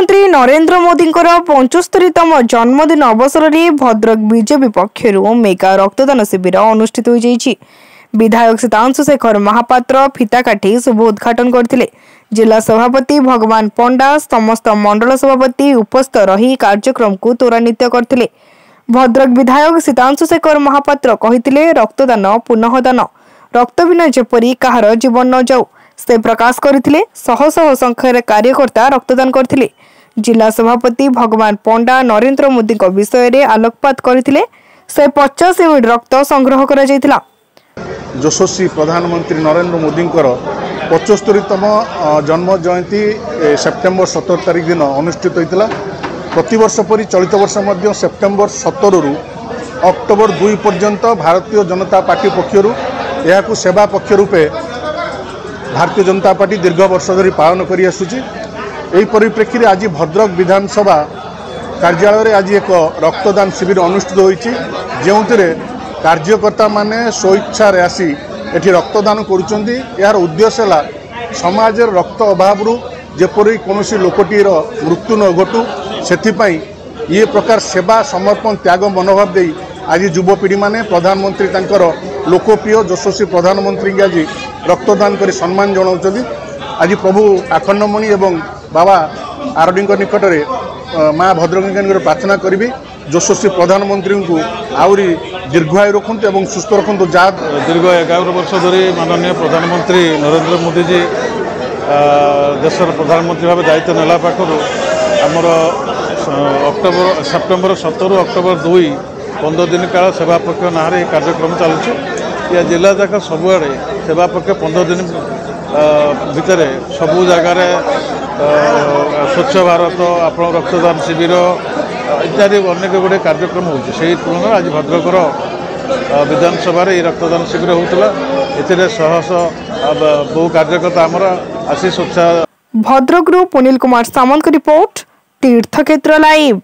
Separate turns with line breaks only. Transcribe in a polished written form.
प्रधानमंत्री नरेंद्र मोदी 75तम जन्मदिन अवसर में भद्रक बीजेपी पक्षर मेगा रक्तदान शिविर अनुष्ठित हो जाइछि। विधायक सीतांशु शेखर महापात्र फिता काटी शुभ उद्घाटन करथिले। जिला सभापति भगवान पंडा समस्त मंडल सभापति उपस्थित रही कार्यक्रम को त्वरान्वित करथिले। भद्रक विधायक सीतांशु शेखर महापात्र कहिथिले रक्तदान पुनःदान, रक्त बिना जेपरी काहार जीवन न जाऊ से प्रकाश करथिले। शह शह संख्यार कार्यकर्ता रक्तदान करथिले। जिला सभापति भगवान पंडा नरेंद्र मोदी विषय रे आलोकपात करथिले। 150 यूनिट रक्त संग्रह करा जायतिला।
यशस्वी प्रधानमंत्री नरेंद्र मोदी 75तम जन्म जयंती सेप्टेम्बर 17 तारिख दिन अनुष्ठित होता। प्रतिवर्ष परी चलित वर्ष मध्य सेप्टेम्बर 17 रु अक्टोबर 2 पर्यंत भारतीय जनता पार्टी पक्षर यह सेवा पक्ष रूपे भारतीय जनता पार्टी दीर्घ वर्ष धरी पालन कर आसुची। यही परिप्रेक्षी में आज भद्रक विधानसभा कार्यालय आज एक रक्तदान शिविर अनुष्ठित होती, जो कार्यकर्ता माने स्वेच्छा आसी एठी रक्तदान करुचंदी। यार उद्देश्य है समाज रक्त अभाव जेपरी कौनसी लोकटीर मृत्यु न घटू से ये प्रकार सेवा समर्पण त्याग मनोभाव दे आज युवपीढ़ी माने प्रधानमंत्री तांकर लोकप्रिय यशस्वी प्रधानमंत्री आज रक्तदान कर सम्मान जनाउछंदी। आज प्रभु आखंडमणि एवं बाबा आरडी निकट में माँ भद्रकाली प्रार्थना करी यशस्वी प्रधानमंत्री को आहरी दीर्घायु रखुंत एवं सुस्थ रखुंत। जहाँ
दीर्घ 11 वर्ष धरी माननीय प्रधानमंत्री नरेंद्र मोदी जी देशर प्रधानमंत्री भाव दायित्व नेला पाखर आमर सेप्टेम्बर 17 अक्टोबर 2 15 दिन काल सेवा पक्ष ना कार्यक्रम चलुची। या जिला जाक सबुआड़े सेवा पक्ष 15 दिन भितर सबू जगार स्वच्छ भारत आप रक्तदान शिविर इत्यादि अनेक गुड़े कार्यक्रम होती। से तुलना आज भद्रकर विधानसभा रक्तदान शिविर होता। ए शह शह बहु कार्यकर्ता आमर आसी स्वच्छ।
भद्रक पुनील कुमार सामंत रिपोर्ट तीर्थक्षेत्र लाइव।